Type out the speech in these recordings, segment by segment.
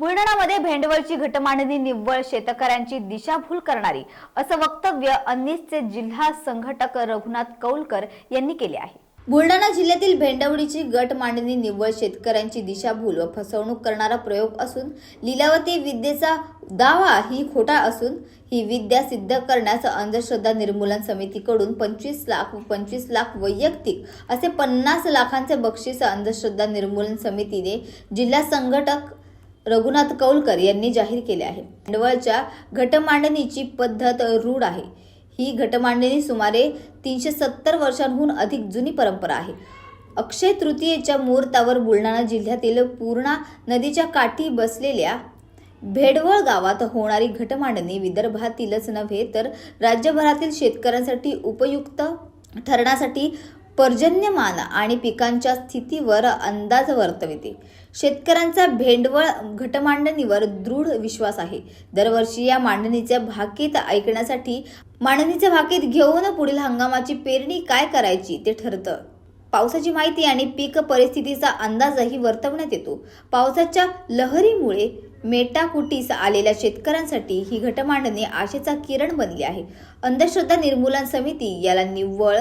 बुलढाणामध्ये भेंडवळची घटमांडणी निव्वळ शेतकऱ्यांची दिशाभूल करणारी असं वक्तव्य अन्नीसचे जिल्हा संघटक रघुनाथ कौलकर यांनी केले आहे। बुलढाणा जिल्ह्यातील भेंडवळीची गट मांडणी निव्वळ शेतकऱ्यांची दिशाभूल व फसवणूक करणारा प्रयोग असून लीलावती विद्येचा दावा ही खोटा असून ही विद्या सिद्ध करण्यास अंधश्रद्धा निर्मूलन समितीकडून 25 लाख व 25 लाख वैयक्तिक असे 50 लाखांचे बक्षीस अंधश्रद्धा निर्मूलन समितीने जिल्हा संघटक रघुनाथ कौलकर यांनी जाहीर केले आहे। भेंडवळच्या घटमांडणीची पद्धत रूढ आहे। ही घटमांडणी सुमारे 370 वर्षांहून अधिक जुनी परंपरा आहे। अक्षय तृतीयेच्या मुहूर्तावर बुलढाणा जिल्ह्यातील पूर्णा नदीच्या काठी बसलेल्या भेंडवळ गावात होणारी घटमांडणी विदर्भातीलच नव्हे तर राज्यभरातील शेतकऱ्यांसाठी उपयुक्त ठरण्यासाठी पर्जन्यमान आणि पिकांच्या स्थितीवर अंदाज वर्तविते। शेतकऱ्यांचा भेंडवळ घटमांडणीवर दृढ विश्वास आहे। दरवर्षी या मांडणीच्या भाकीत ऐकण्यासाठी मांडणीच्या भाकीत घेऊन पुढील हंगामाची पेरणी काय करायची ते ठरतं। पावसाची माहिती आणि पीक परिस्थितीचा अंदाजही वर्तवण्यात येतो। पावसाच्या लहरीमुळे मेटाकुटीस आलेल्या शेतकऱ्यांसाठी ही घटमांडणी आशेचा किरण बनली आहे। अंधश्रद्धा निर्मूलन समिती याला निव्वळ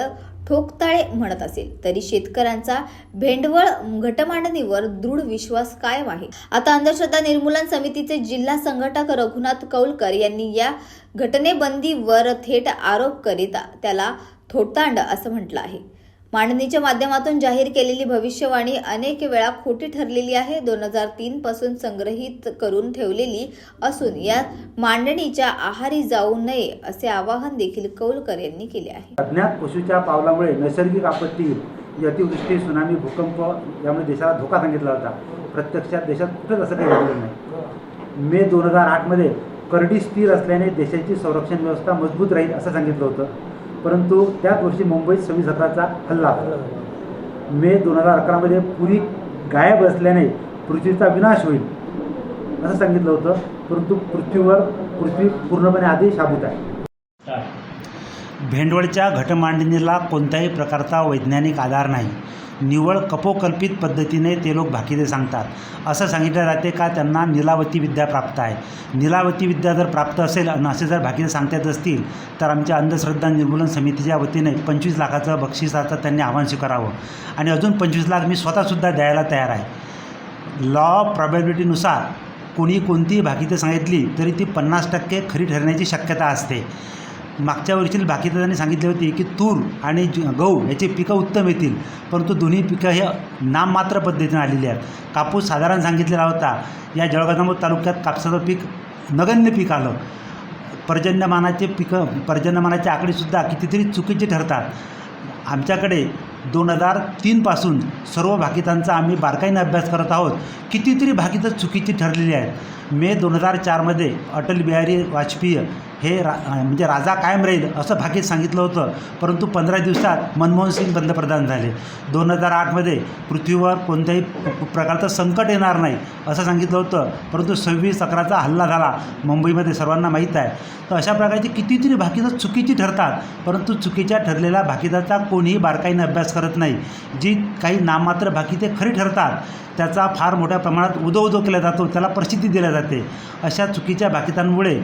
ठोकताळे म्हणत असेल तरी शेतकऱ्यांचा भेंडवळ घटमांडणीवर दृढ विश्वास कायम आहे। आता अंधश्रद्धा निर्मूलन समितीचे जिल्हा संघटक रघुनाथ कौलकर यांनी या घटनेबंदीवर थेट आरोप करीत त्याला थोतांड असं म्हटलं आहे। मांडणीच्या माध्यमातून जाहीर केलेली भविष्यवाणी अनेक वेळा खोटी ठरलेली आहे। 2003 पासून संग्रहित करून ठेवलेली असून या मांडणीच्या आहारी जाऊ नये असे आवाहन देखील कौलकर यांनी केले आहे। अज्ञात पशुच्या पावलामुळे नैसर्गिक आपत्ती, अतिवृष्टी, सुनामी, भूकंप यामुळे देशाला धोका सांगितला होता। प्रत्यक्षात देशात कुठेच असं काही घडलं नाही। मे 2008 मध्ये करडी स्थिर असल्याने देशाची संरक्षण व्यवस्था मजबूत राहील असं सांगितलं होतं, परंतु त्याच वर्षी मुंबईत 26/11चा हल्ला झाला। मे 2011 मध्ये पुरी गायब असल्याने पृथ्वीचा विनाश होईल असं सांगितलं होतं, परंतु पृथ्वी पूर्णपणे आधी शाबूत आहे। भेंडवळच्या घटमांडणीला कोणत्याही प्रकारचा वैज्ञानिक आधार नाही। निव्वळ कपोकल्पित पद्धतीने ते लोक भाकिते सांगतात। असं सांगितलं जाते का त्यांना नीलावती विद्या प्राप्त आहे। नीलावती विद्या जर प्राप्त असेल आणि असे जर भाकिते सांगता येत असतील तर आमच्या अंधश्रद्धा निर्मूलन समितीच्या वतीने 25 लाखाचं बक्षिसाचं त्यांनी आव्हान स्वीकारावं आणि अजून 25 लाख मी स्वतःसुद्धा द्यायला तयार आहे। लॉ ऑफ प्रॉबॅबिलिटीनुसार कोणी कोणतीही भाकिते सांगितली तरी ती 50% खरी ठरण्याची शक्यता असते। मागच्या वर्षील भाकिते त्यांनी सांगितली होती की तूर आणि गहू याची पिकं उत्तम येतील, परंतु दोन्ही पिकं हे नाममात्र पद्धतीने आलेली आहेत। कापूस साधारण सांगितलेला होता। या जळगाव तालुक्यात कापसाचं पीक नगण्य पीक आलं। पर्जन्यमानाचे आकडेसुद्धा कितीतरी चुकीचे ठरतात। आमच्याकडे 2003 पासून सर्व भाकितांचा आम्ही बारकाईने अभ्यास करत आहोत। कितीतरी भाकितं चुकीची ठरलेली आहेत। मे 2004 मध्ये अटल बिहारी वाजपेयी हे म्हणजे राजा कायम राहील असं भाकीत सांगितलं होतं, परंतु 15 दिवसात मनमोहन सिंग पंतप्रधान झाले। 2008 मध्ये पृथ्वीवर कोणत्याही प्रकारचं संकट येणार नाही असं सांगितलं होतं, परंतु 26/11चा हल्ला झाला मुंबईमध्ये, सर्वांना माहीत आहे। तर अशा प्रकारची कितीतरी भाकितं चुकीची ठरतात, परंतु चुकीच्या ठरलेल्या भाकिताचा कोणीही बारकाईने अभ्यास करत नाही। जी काही नाममात्र भाकिते खरी ठरतात त्याचा फार मोठ्या प्रमाणात उदो केला जातो, त्याला प्रसिद्धी दिली जाते। अशा चुकीच्या भाकितांमुळे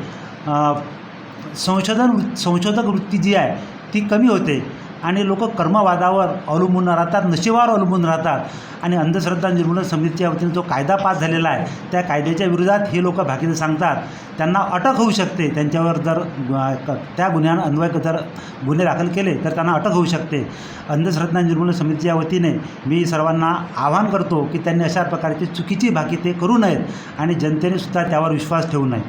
संशोधक वृत्ती जी आहे ती कमी होते आणि लोक कर्मवादावर अवलंबून राहतात, नशिबावर अवलंबून राहतात। आणि अंधश्रद्धा निर्मूलन समितीच्या वतीने जो कायदा पास झालेला आहे त्या कायद्याच्या विरोधात हे लोक भाकिते सांगतात। त्यांना अटक होऊ शकते, त्यांच्यावर जर त्या गुन्ह्यान्वये जर गुन्हे दाखल केले तर त्यांना अटक होऊ शकते। अंधश्रद्धा निर्मूलन समितीच्या वतीने मी सर्वांना आवाहन करतो की त्यांनी अशा प्रकारची चुकीची भाकिते करू नयेत आणि जनतेने सुद्धा त्यावर विश्वास ठेवू नये।